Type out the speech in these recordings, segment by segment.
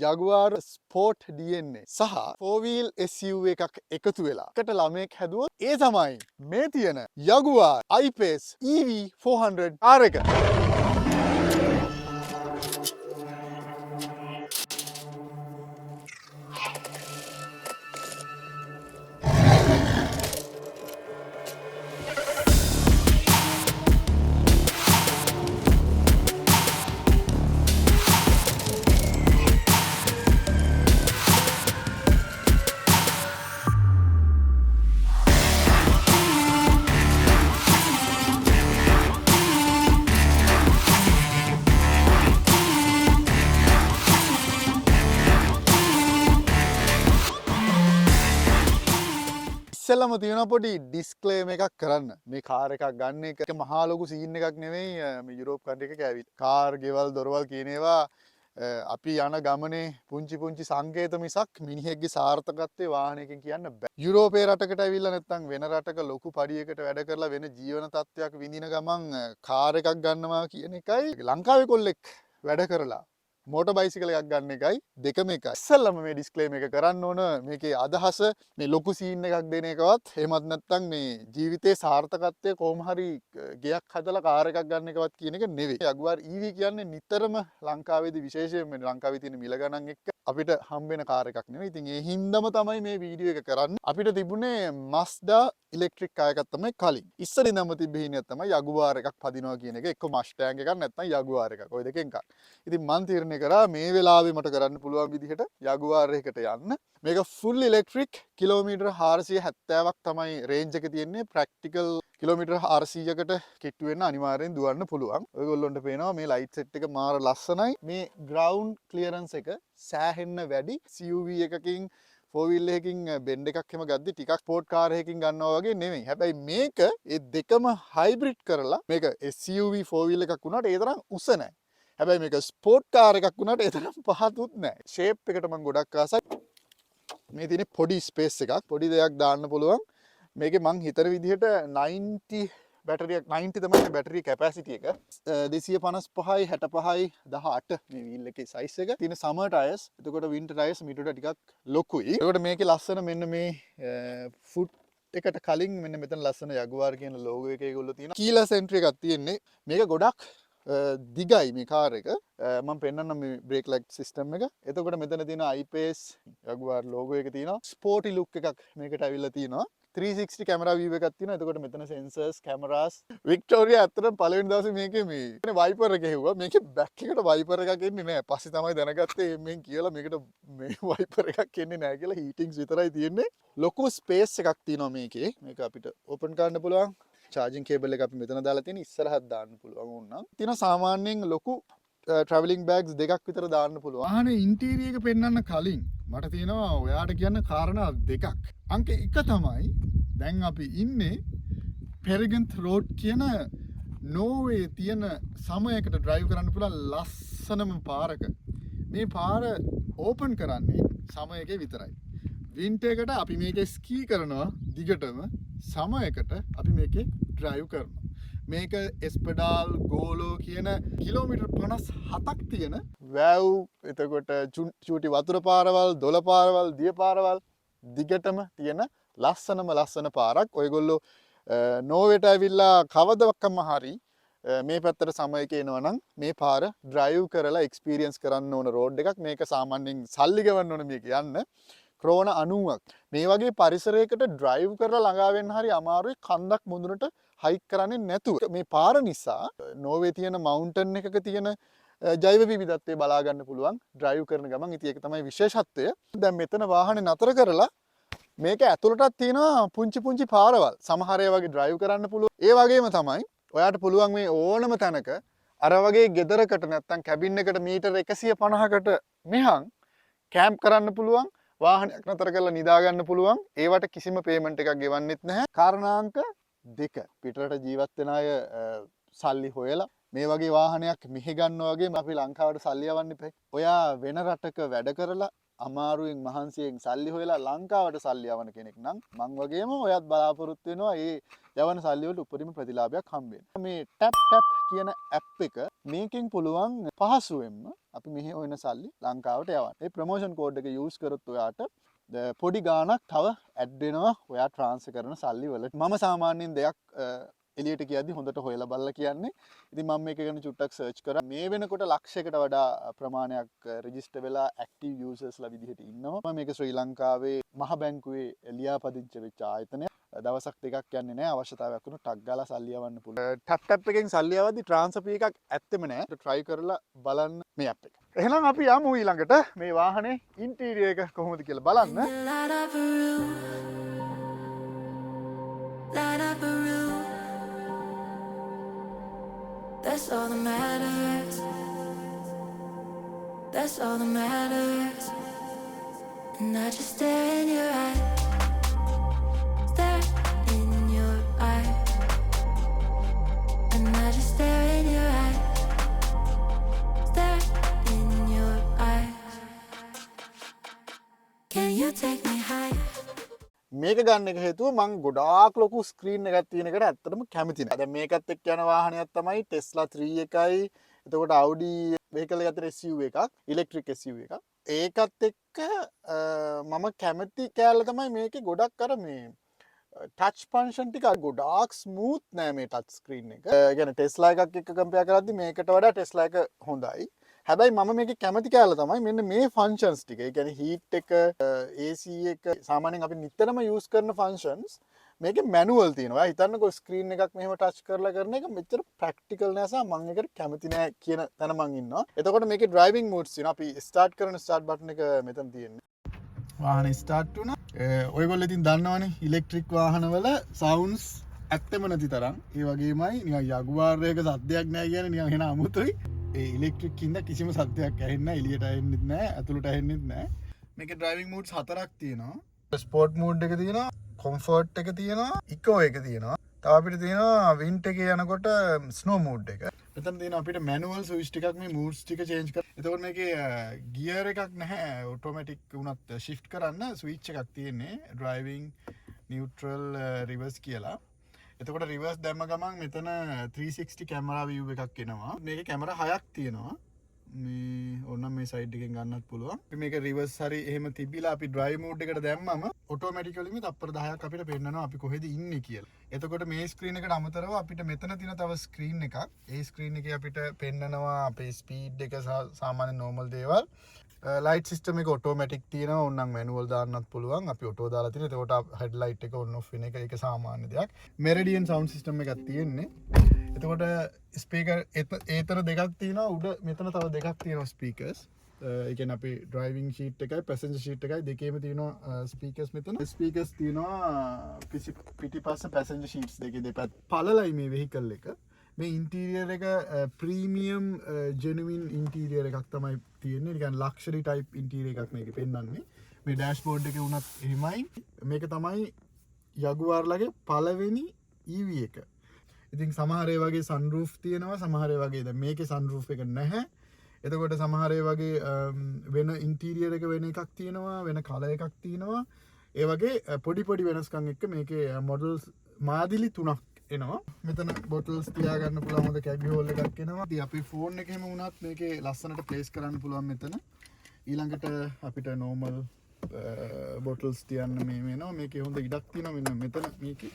Jaguar Sport DNA සහ 4-wheel SUV එකක් එකතු වෙලා එකට ළමයෙක් හැදුවොත් ඒ තමයි මේ තියෙන Jaguar I-Pace EV 400 R එක. ඉස්සෙල්ලම තියෙන පොඩි ඩිස්ක්ලේම් එකක් කරන්න. මේ කාර් එකක් ගන්න එක මහා ලොකු සීන් එකක් නෙවෙයි. මේ යුරෝප් කන්ට්‍රි එකක ඇවිත් කාර් ගෙවල් දොරවල් කියන ඒවා අපි යන ගමනේ පුංචි පුංචි සංකේත මිසක් මිනිහෙක්ගේ සාර්ථකත්වයේ වාහනයකින් කියන්න බෑ. යුරෝපේ රටකට ඇවිල්ලා නැත්නම් වෙන රටක ලොකු පඩියකට වැඩ කරලා වෙන ජීවන තත්ත්වයක් විඳින ගමන් කාර් එකක් ගන්නවා කියන එකයි ලංකාවේ කොල්ලෙක් වැඩ කරලා මෝටර් බයිසිකල් එකක් ගන්න එකයි දෙකම එකයි. ඉස්සෙල්ලම මේ ඩිස්ක්ලේම් එක කරන්න ඕන මේකේ අදහස මේ ලොකු සීන් එකක් දෙන එකවත් එහෙමත් නැත්නම් මේ ජීවිතේ සාර්ථකත්වයේ කොහොම හරි ගයක් හදලා කාර් එකක් ගන්න එකවත් කියන එක නෙවෙයි. Jaguar EV කියන්නේ නිතරම ලංකාවේදී විශේෂයෙන්ම ලංකාවේ තියෙන මිල ගණන් එක්ක අපිට හම්බෙන කාර් එකක් නෙවෙයි. ඉතින් ඒ හින්දාම තමයි මේ වීඩියෝ එක කරන්නේ. අපිට තිබුණේ Mazda ඉලෙක්ට්‍රික් කාර් එකක් තමයි කලින්. ඉස්සර ඉඳන්ම තිබ්බ හිණියක් තමයි Jaguar එකක් පදිනවා කියන එක. එක්ක Mustang එකක් නැත්නම් Jaguar එකක්. ওই දෙකෙන් එකක්. ඉතින් මන් තීරණය කරා මේ වෙලාවේ මට කරන්න පුළුවන් විදිහට Jaguar එකකට යන්න. මේක full electric කිලෝමීටර 470ක් තමයි රේන්ජ් එක තියෙන්නේ. ප්‍රැක්ටිකල් කිලෝමීටර 400කට කිට්ටු වෙන්න අනිවාර්යෙන් දුවන්න පුළුවන්. ඔයගොල්ලොන්ට පේනවා මේ ලයිට් සෙට් එක මාර ලස්සනයි. මේ ග්‍රවුන්ඩ් ක්ලියරන්ස් එක සෑහෙන්න වැඩි. CUV එකකින් 4-wheel එකකින් බෙන්ඩ් එකක් එහෙම ගද්දි ටිකක් ස්පෝර්ට් කාර් එකකින් ගන්නවා වගේ නෙමෙයි. හැබැයි මේක ඒ දෙකම හයිබ්‍රිඩ් කරලා මේක SUV 4-wheel එකක් වුණාට ඒ තරම් උස නැහැ. හැබැයි මේක ස්පෝර්ට් කාර් එකක් වුණාට ඒ තරම් පහතුත් නැහැ. ෂේප් එකට මම ගොඩක් ආසයි. මේ තියෙන්නේ පොඩි ස්පේස් එකක්. පොඩි දෙයක් දාන්න පුළුවන්. මේකේ මං හිතන විදිහට 90 බැටරියක් 90 තමයි බැටරි කැපැසිටි එක. 255යි 65යි 18 මේ වීල් එකේ සයිස් එක. තියෙන සමර් ටයර්ස්. එතකොට වින්ටර් ටයර්ස් මීටරට ටිකක් ලොකුයි. එතකොට මේකේ ලස්සන මෙන්න මේ ෆුට් එකට කලින් මෙන්න මෙතන ලස්සන Jaguar කියන ලෝගෝ එක ඒගොල්ලෝ තියෙනවා. කීලස් එන්ට්‍රි එකක් තියෙන්නේ. මේක ගොඩක් දිගයි මේ කාර් එක. මම පෙන්නන්නම් මේ බ්‍රේක් ලයිට් සිස්ටම් එක. එතකොට මෙතන තියෙන I-Pace Jaguar ලෝගෝ එක තියෙනවා. ස්පෝර්ටි ලුක් එකක් මේකට අවිල්ලා තියෙනවා. 360 කැමරා view එකක් තියෙනවා. එතකොට මෙතන sensors, cameras. වික්ටෝරියා ඇත්තටම පළවෙනි දවසේ මේකේ මේ වයිපර් එක හෙව්වා. මේකේ බෑක් එකට වයිපර් එකක් එන්නේ නැහැ. පස්සේ තමයි දැනගත්තේ මෙන් කියලා මේකට මේ වයිපර් එකක් එන්නේ නැහැ කියලා. හීටින්ග්ස් විතරයි තියෙන්නේ. ලොකු ස්පේස් එකක් තියෙනවා මේකේ. මේක අපිට ඕපන් කරන්න පුළුවන්. චාර්ජින් කේබල් එක අපි මෙතන දාලා තියෙන ඉස්සරහට දාන්න පුළුවන් වුණා. තියෙන සාමාන්‍යයෙන් ලොකු ට්‍රැවලින් බෑග්ස් දෙකක් විතර දාන්න පුළුවන්. වාහනේ ඉන්ටීරියර් එක පෙන්වන්න කලින් මට තියෙනවා ඔයාට කියන්න කාරණා දෙකක්. අංක 1 තමයි දැන් අපි ඉන්නේ පෙරගන්ත් රෝඩ් කියන නෝර්වේ තියෙන සමයකට ඩ්‍රයිව් කරන්න පුළුවන් ලස්සනම පාරක. මේ පාර ඕපන් කරන්නේ සමයකේ විතරයි. වින්ටර් එකට අපි මේකේ ස්කී කරනවා දිගටම සමයකට අපි මේකේ ඩ්‍රයිව් කරනවා. මේක එස්පෙඩාල් ගෝලෝ කියන කිලෝමීටර් 57ක් තියෙන වැව් එතකොට චූටි වතුර පාරවල් දොළ පාරවල් දිය පාරවල් දිගටම තියෙන ලස්සන පාරක්. ඔයගොල්ලෝ නෝර්වේට ඇවිල්ලා කවදවක්කම හරි මේ පැත්තට සමයක එනවා නම් මේ පාර ඩ්‍රයිව් කරලා එක්ස්පීරියන්ස් කරන්න ඕන රෝඩ් එකක්. මේක සාමාන්‍යයෙන් සල්ලි ගෙවන්න ඕන මේක යන්න. ක්‍රෝණ 90ක්. මේ වගේ පරිසරයකට ඩ්‍රයිව් කරලා ළඟා වෙන්න හරි අමාරුයි කන්දක් මුදුනට හයික් කරන්නේ නැතුව. මේ පාර නිසා නෝර්වේ තියෙන මවුන්ටන් එකක තියෙන ජෛව විවිධත්වය බලා ගන්න පුළුවන් ඩ්‍රයිව් කරන ගමන්. ඉතින් ඒක තමයි විශේෂත්වය. දැන් මෙතන වාහනේ නතර කරලා මේක ඇතුළටත් තියෙනවා පුංචි පාරවල්. සමහර ඒවා වගේ ඩ්‍රයිව් කරන්න පුළුවන්. ඒ වගේම තමයි ඔයාට පුළුවන් මේ ඕනම තැනක අර වගේ ගෙදරකට නැත්තම් කැබින් එකට මීටර 150කට මෙහාන් කැම්ප් කරන්න පුළුවන්. වාහනයක් නතර කරලා නිදා ගන්න පුළුවන්. ඒවට කිසිම පේමන්ට් එකක් ගෙවන්නෙත් නැහැ. කාරණාංක 2. පිටරට ජීවත් වෙන අය සල්ලි හොයලා මේ වගේ වාහනයක් මෙහෙ ගන්නවා වගේ අපි ලංකාවට සල්ලි යවන්න ඉපේ. ඔයා වෙන රටක වැඩ කරලා අමාරුවෙන් මහන්සියෙන් සල්ලි හොයලා ලංකාවට සල්ලි යවන කෙනෙක් නම් මං වගේම ඔයත් බලාපොරොත්තු වෙනවා මේ යවන සල්ලි වලට උපරිම ප්‍රතිලාභයක් හම්බ වෙන්න. මේ ටැප් කියන ඇප් එක මේකෙන් පුළුවන් පහසුවෙන්ම අපි මෙහි හොයන සල්ලි ලංකාවට යවන්න. ඒ ප්‍රොමෝෂන් කෝඩ් එක යූස් කරොත් ඔයාට පොඩි ගාණක් තව ඇඩ් වෙනවා ඔයා ට්‍රාන්ස්ෆර් කරන සල්ලි වලට. මම සාමාන්‍යයෙන් දෙයක් එලියට කියද්දි හොඳට හොයලා බලලා කියන්නේ. ඉතින් මම මේක ගැන චුට්ටක් සර්ච් කරා. මේ වෙනකොට ලක්ෂයකට වඩා ප්‍රමාණයක් රෙජිස්ටර් වෙලා ඇක්ටිව් යූසර්ස්ලා විදිහට ඉන්නවා. මම මේක ශ්‍රී ලංකාවේ මහ බැංකුවේ ලියාපදිංචි වෙච්ච ආයතනයක්. දවසක් දෙකක් යන්නේ නැහැ. අවශ්‍යතාවයක් වුණොත් ටක් ගාලා සල්ලි යවන්න පුළුවන්. ටැප් එකෙන් සල්ලි යවද්දි ට්‍රාන්ස්ෆර් ෆී එකක් ඇත්තෙම නැහැ. try කරලා බලන්න මේ ඇප් එක. එහෙනම් අපි යමු ඊළඟට මේ වාහනේ ඉන්ටීරියර් එක කොහොමද කියලා බලන්න. That's all that matters. That's all that matters. And I just stare in your eye. Stare in your eye. And I just stare in your eye. Stare in your eye. Can you take me higher? මේක ගන්න එක හේතුව මං ගොඩාක් ලොකු screen එකක් තියෙන එකට ඇත්තටම කැමති නැහැ. දැන් මේකත් එක්ක යන වාහනයක් තමයි Tesla 3 එකයි. එතකොට Audi vehicle එක අතර SUV එකක්, electric SUV එකක්. ඒකත් එක්ක මම කැමති කෑල්ල තමයි මේකේ ගොඩක් අර මේ ටච් ෆන්ක්ෂන් ටික ගොඩාක් ස්මූත් නෑ මේ ටච් ස්ක්‍රීන් එක. ඒ කියන්නේ Tesla එකක් එක්ක කම්පෙයාර් කරද්දි මේකට වඩා Tesla එක හොඳයි. හැබැයි මම මේකේ කැමති කෑල්ල තමයි මෙන්න මේ ෆන්ක්ෂන්ස් ටික. ඒ කියන්නේ හීට් එක, AC එක සාමාන්‍යයෙන් අපි නිතරම යූස් කරන ෆන්ක්ෂන්ස් මේකේ මැනුවල් තියෙනවා. හිතන්නකෝ ස්ක්‍රීන් එකක් මෙහෙම ටච් කරලා කරන එක මෙච්චර ප්‍රැක්ටිකල් නෑ සහ මම ඒකට කැමති නෑ කියන තැන මං ඉන්නවා. එතකොට මේකේ ඩ්‍රයිවිං මෝඩ්ස් තියෙනවා. අපි ස්ටාර්ට් කරන ස්ටාර්ට් බටන් එක මෙතන තියෙන්නේ. වාහනේ ස්ටාර්ට් වුණා. ඔයගොල්ලෝ ඉතින් දන්නවනේ ඉලෙක්ට්‍රික් වාහනවල සවුන්ඩ්ස් ඇත්තම නැති තරම්. ඒ වගේමයි නිකන් යගුවාර් එක සද්දයක් නෑ කියන්නේ නිකන් එන අමුතුයි. ඒ ඉලෙක්ට්‍රික් කින්ද කිසිම සද්දයක් ඇහෙන්නේ නැහැ, එළියට ඇහෙන්නෙත් නැහැ, ඇතුළට ඇහෙන්නෙත් නැහැ. මේකේ ඩ්‍රයිවිං මෝඩ්ස් 4ක් තියෙනවා. ස්පෝර්ට් මෝඩ් එක තියෙනවා, කොම්ෆර්ට් එක තියෙනවා, ඉකෝ එක තියෙනවා. තව අපිට තියෙනවා වින්ට් එකේ යනකොට ස්නෝ මෝඩ් එක. මෙතන තියෙනවා අපිට මැනුවල් ස්විච් ටිකක් මේ මෝඩ්ස් ටික චේන්ජ් කරන්න. එතකොට මේකේ ගියර් එකක් නැහැ. ඔටෝමැටික් වුණත් shift කරන්න ස්විච් එකක් තියෙන්නේ. ඩ්‍රයිවිං, නියුට්‍රල්, රිවර්ස් කියලා. එතකොට රිවර්ස් දැම්ම ගමන් මෙතන 360 කැමරා view එකක් එනවා. මේකේ කැමරා 6ක් තියෙනවා. මේ ඕනම් මේ සයිඩ් එකෙන් ගන්නත් පුළුවන්. අපි මේක රිවර්ස් හරි එහෙම තිබිලා අපි ඩ්‍රයිව් මෝඩ් එකට දැම්මම ඔටෝමැටිකලිම තප්පර 10ක් අපිට පෙන්නනවා අපි කොහෙද ඉන්නේ කියලා. එතකොට මේ ස්ක්‍රීන් එකට අමතරව අපිට මෙතන තියෙන තව ස්ක්‍රීන් එකක්. ඒ ස්ක්‍රීන් එකේ අපිට පෙන්නනවා අපේ ස්පීඩ් එක සාමාන්‍ය නෝමල් දේවල්. ලයිට් සිස්ටම් එක ඔටෝමැටික් තියෙනවා. ඕනනම් මැනුවල් දාන්නත් පුළුවන්. අපි ඔටෝ දාලා තියෙනවා. එතකොට හෙඩ් ලයිට් එක ඔන් ඔෆ් වෙන එක ඒක සාමාන්‍ය දෙයක්. මෙරිඩියන් සවුන්ඩ් සිස්ටම් එකක් තියෙන්නේ. එතකොට ස්පීකර් ඒතර දෙකක් තියෙනවා. උඩ මෙතන තව දෙකක් තියෙනවා ස්පීකර්ස්. ඒ කියන්නේ අපේ ඩ්‍රයිවිං ෂීට් එකයි පැසෙන්ජර් ෂීට් එකයි දෙකේම තියෙනවා ස්පීකර්ස් මෙතන. ස්පීකර්ස් තියෙනවා පිටිපස්ස පැසෙන්ජර් ෂීට්ස් දෙකේ දෙපැත්ත. පළලයි මේ වෙහිකල් එක. මේ ඉන්ටීරියර් එක ප්‍රීමියම් ජෙනුයින් ඉන්ටීරියර් එකක් තමයි තියෙන්නේ. නිකන් ලක්ෂරි ටයිප් ඉන්ටීරියර් එකක් මේකේ පෙන්වන්නේ. මේ ඩෑෂ්බෝඩ් එකේ උනත් එහෙමයි. මේක තමයි යගුවාර්ලගේ පළවෙනි EV එක. ඉතින් සමහර ඒ වගේ සන්රූෆ් තියෙනවා, සමහර ඒ වගේ දැන් මේකේ සන්රූෆ් එක නැහැ. එතකොට සමහර ඒ වගේ වෙන ඉන්ටීරියර් එක වෙන එකක් තියෙනවා, වෙන කලර් එකක් තියෙනවා. ඒ වගේ පොඩි පොඩි වෙනස්කම් එක්ක මේකේ මොඩල්ස් මාදිලි 3ක් එනවා. මෙතන බොටල්ස් තියාගන්න පුළුවන් හොඳ කැබි හෝල් එකක් එනවා. ඉතින් අපි ෆෝන් එකේම වුණත් මේකේ ලස්සනට ප්ලේස් කරන්න පුළුවන් මෙතන. ඊළඟට අපිට නෝමල් බොටල්ස් තියන්න මේ වෙනවා. මේකේ හොඳ ඉඩක් තියෙනවා මෙන්න මෙතන මේකේ.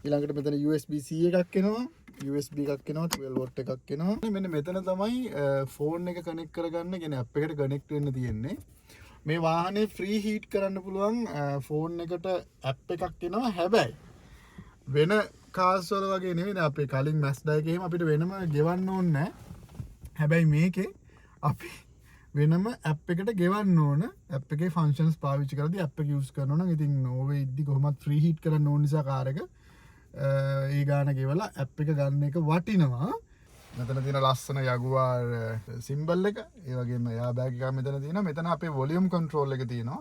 ඊළඟට මෙතන USB-C එකක් එනවා. USB එකක් එනවා, 12 වොට් එකක් එනවා. මෙන්න මෙතන තමයි ෆෝන් එක කනෙක්ට් කරගන්න, කියන්නේ ඇප් එකට කනෙක්ට් වෙන්න තියෙන්නේ. මේ වාහනේ ෆ්‍රී හීට් කරන්න පුළුවන් ෆෝන් එකට ඇප් එකක් එනවා. හැබැයි වෙන කාර්ස් වල වගේ නෙවෙයි. අපේ කලින් Mazda එකේ එහෙම අපිට වෙනම ගෙවන්න ඕනේ නැහැ. හැබැයි මේකේ අපි වෙනම ඇප් එකට ගෙවන්න ඕන. ඇප් එකේ ෆන්ක්ෂන්ස් පාවිච්චි කරද්දී ඇප් එක යූස් කරනවා නම් ඉතින් ඕවේ ඉද්දි කොහොමත් ෆ්‍රී හීට් කරන්න ඕන නිසා කාර් එක ඒ ගාන ගෙවලා ඇප් එක ගන්න එක වටිනවා. මෙතන තියෙන ලස්සන යගුවාර් සිම්බල් එක, ඒ වගේම එයා බෑග් එකක් මෙතන තියෙනවා. මෙතන අපේ වොලියුම් කන්ට්‍රෝල් එක තියෙනවා.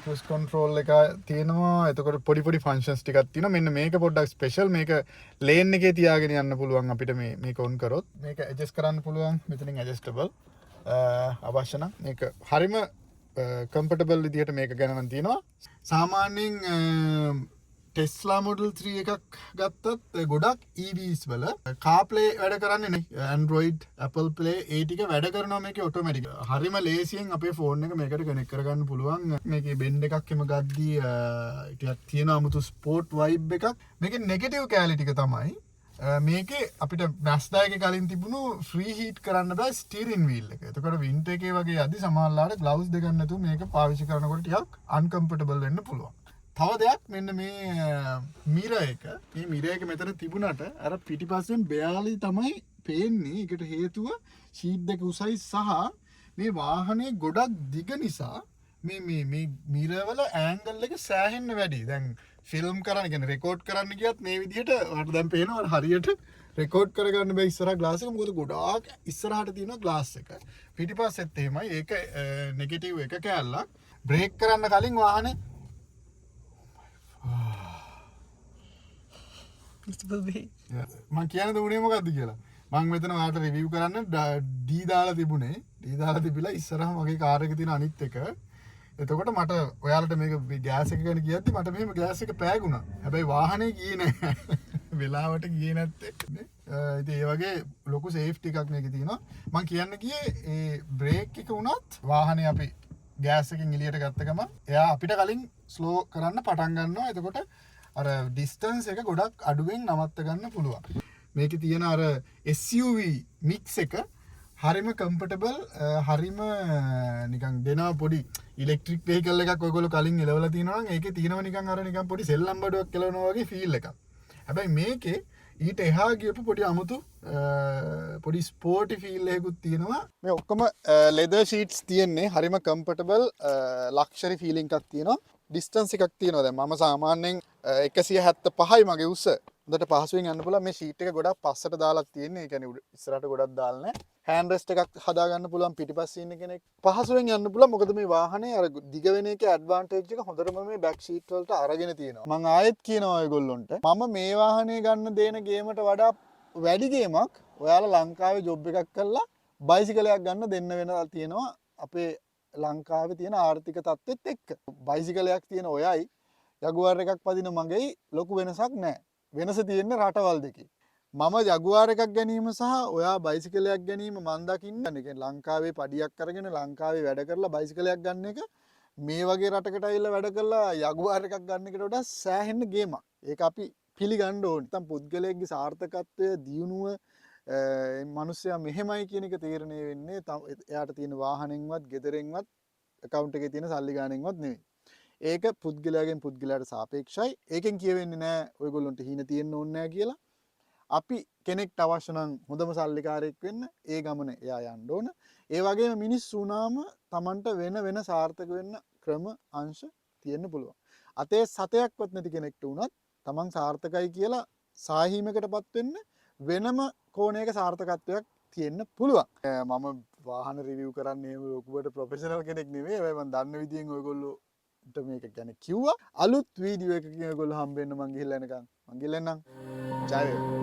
ක්‍රූස් කන්ට්‍රෝල් එක තියෙනවා. එතකොට පොඩි පොඩි ෆන්ක්ෂන්ස් ටිකක් තියෙනවා. මෙන්න මේක පොඩ්ඩක් ස්පෙෂල්. මේක ලේන් එකේ තියාගෙන යන්න පුළුවන් අපිට මේක ඔන් කරොත්. මේක ඇඩ්ජස්ට් කරන්න පුළුවන්. මෙතනින් ඇඩ්ජස්ටබල්. අවශ්‍ය නම් මේක හරිම කම්ෆර්ටබල් විදියට මේක ගැන නම් තියෙනවා. සාමාන්‍යයෙන් ටෙස්ලා මොඩල් 3 එකක් ගත්තත් ගොඩක් EVs වල CarPlay වැඩ කරන්නේ නැහැ. Android, Apple Play ඒ ටික වැඩ කරනවා මේකේ ඔටෝමැටික්. හරිම ලේසියෙන් අපේ ෆෝන් එක මේකට කනෙක්ට් කරගන්න පුළුවන්. මේකේ බෙන්ඩ් එකක් එම ගද්දී ටිකක් තියෙන 아무තු ස්පෝර්ට් වයිබ් එකක්. මේකේ නෙගටිව් කැලිටි ටික තමයි මේකේ අපිට Mazda එකේ කලින් තිබුණු ෆ්‍රී හීට් කරන්න බෑ ස්ටියරින් වීල් එක. එතකොට වින්ටර් එකේ වගේ යද්දි සමහරවිට ග්ලව්ස් දෙක නැතුව මේක පාවිච්චි කරනකොට ටිකක් අන්කම්ෆර්ටබල් වෙන්න පුළුවන්. තව දෙයක් මෙන්න මේ මිර එක මේ මිර එක මෙතන තිබුණට අර පිටිපස්සෙන් බෑලි තමයි පේන්නේ. ඒකට හේතුව ෂීට් දෙක උසයි සහ මේ වාහනේ ගොඩක් දිග නිසා මේ මිරවල ඇන්ගල් එක සෑහෙන්න වැඩි. දැන් ෆිල්ම් කරන්න කියන්නේ රෙකෝඩ් කරන්න ගියත් මේ විදිහට ඔයාලට දැන් පේනවා හරියට රෙකෝඩ් කරගන්න බෑ ඉස්සරහ ග්ලාස් එක. මොකද ගොඩාක් ඉස්සරහට තියෙනවා ග්ලාස් එක. පිටිපස්සෙත් එහෙමයි. ඒක නෙගටිව් එක කැල්ලක්. බ්‍රේක් කරන්න කලින් වාහනේ මං කියන්න දුනේ මොකක්ද කියලා. මං මෙතන ඔයාලට රිවිව් කරන්න ඩී දාලා තිබුණේ. ඩී දාලා තිබිලා ඉස්සරහම මගේ කාර් එකේ තියෙන අනිත් එක. එතකොට මට ඔයාලට මේක ගෑස් එක ගැන කියද්දි මට මෙහෙම ගෑස් එක පෑගුණා. හැබැයි වාහනේ ගියේ නැහැ. වෙලාවට ගියේ නැත්තේ. ඉතින් ඒ වගේ ලොකු සේෆ්ටි එකක් මේකේ තියෙනවා. මං කියන්න ගියේ ඒ බ්‍රේක් එක උනත් වාහනේ අපි ගෑස් එකෙන් එළියට ගත්ත ගමන් එයා අපිට කලින් ස්ලෝ කරන්න පටන් ගන්නවා. එතකොට අර ඩිස්ටන්ස් එක ගොඩක් අඩුවෙන් නවත්ත ගන්න පුළුවන්. මේකේ තියෙන අර SUV මික්ස් එක හරිම කම්ෆර්ටබල්, හරිම නිකන් දෙනවා පොඩි ඉලෙක්ට්‍රික් වෙහිකල් එකක් ඔයගොල්ලෝ කලින් එලවලා තියෙනවා නම් ඒකේ තියෙනවා නිකන් අර නිකන් පොඩි සෙල්ලම් බඩුවක් එලවනවා වගේ ෆීල් එකක්. හැබැයි මේකේ ඊට එහා ගියපු පොඩි අමුතු පොඩි ස්පෝර්ටි ෆීල් එකකුත් තියෙනවා. මේ ඔක්කොම ලෙදර් ෂීට්ස් තියෙන්නේ. හරිම කම්ෆර්ටබල් ලක්ෂරි ෆීලිං එකක් තියෙනවා. ඩිස්ටන්ස් එකක් තියෙනවා. දැන් මම සාමාන්‍යයෙන් 175යි මගේ උස. හොඳට පහසුවෙන් යන්න පුළුවන්. මේ ෂීට් එක ගොඩක් පස්සට දාලා තියෙන්නේ. ඒ කියන්නේ ඉස්සරහට ගොඩක් දාලා නැහැ. හෑන්ඩ් රෙස්ට් එකක් හදා ගන්න පුළුවන් පිටිපස්සේ ඉන්න කෙනෙක්. පහසුවෙන් යන්න පුළුවන්. මොකද මේ වාහනේ අර දිග වෙන එකේ ඇඩ්වාන්ටේජ් එක හොඳටම මේ බෑක් ෂීට් වලට අරගෙන තියෙනවා. මම ආයෙත් කියනවා ඔයගොල්ලොන්ට මම මේ වාහනේ ගන්න දෙන ගේමට වඩා වැඩි ගේමක් ඔයාලා ලංකාවේ ජොබ් එකක් කරලා බයිසිකලයක් ගන්න දෙන්න වෙනවා තියෙනවා අපේ ලංකාවේ තියෙන ආර්ථික තත්ත්වෙත් එක්ක. බයිසිකලයක් තියෙන ඔයයි යගුවාර් එකක් පදින මගේයි ලොකු වෙනසක් නැහැ. වෙනස තියෙන්නේ රටවල් දෙකේ. මම යගුවාර් එකක් ගැනීම සහ ඔයා බයිසිකලයක් ගැනීම මම දකින්නේ ලංකාවේ පඩියක් අරගෙන ලංකාවේ වැඩ කරලා බයිසිකලයක් ගන්න එක මේ වගේ රටකට ඇවිල්ලා වැඩ කරලා යගුවාර් එකක් ගන්න එකට වඩා සෑහෙන ගේමක්. ඒක අපි පිළිගන්න ඕනේ. නැත්නම් පුද්ගලයෙක්ගේ සාර්ථකත්වය දියුණුව මිනිස්සයා මෙහෙමයි කියන එක තීරණය වෙන්නේ එයාට තියෙන වාහනෙන්වත් ගෙදරෙන්වත් account එකේ තියෙන සල්ලි ගානෙන්වත් නෙවෙයි. ඒක පුද්ගලයාගෙන් පුද්ගලයාට සාපේක්ෂයි. ඒකෙන් කියවෙන්නේ නැහැ ඔයගොල්ලන්ට හීන තියෙන්න ඕනේ නැහැ කියලා. අපි කෙනෙක්ට අවශ්‍ය නම් හොඳම සල්ලිකාරයෙක් වෙන්න ඒ ගමන එයා යන්න ඕන. ඒ වගේම මිනිස්සු වුණාම Tamanට වෙන සාර්ථක වෙන්න ක්‍රම අංශ තියෙන්න පුළුවන්. අතේ සතයක්වත් නැති කෙනෙක්ට වුණත් Taman සාර්ථකයි කියලා සාහීමකටපත් වෙන්න වෙනම කෝණයක සාර්ථකත්වයක් තියෙන්න පුළුවන්. මම වාහන රිවිව් කරන්නේ ලොකුවට ප්‍රොෆෙෂනල් කෙනෙක් නෙවෙයි. හැබැයි මම දන්න විදියෙන් ඔයගොල්ලෝට මේක ගැන කිව්වා. අලුත් වීඩියෝ එකකින් ඔයගොල්ලෝ හම්බෙන්න මං ගිහලා එනකන්. මං ගිහලා එන්නම්. ජය වේවා.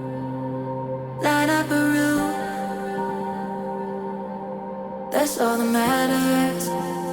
Light up a room. That's all that matters.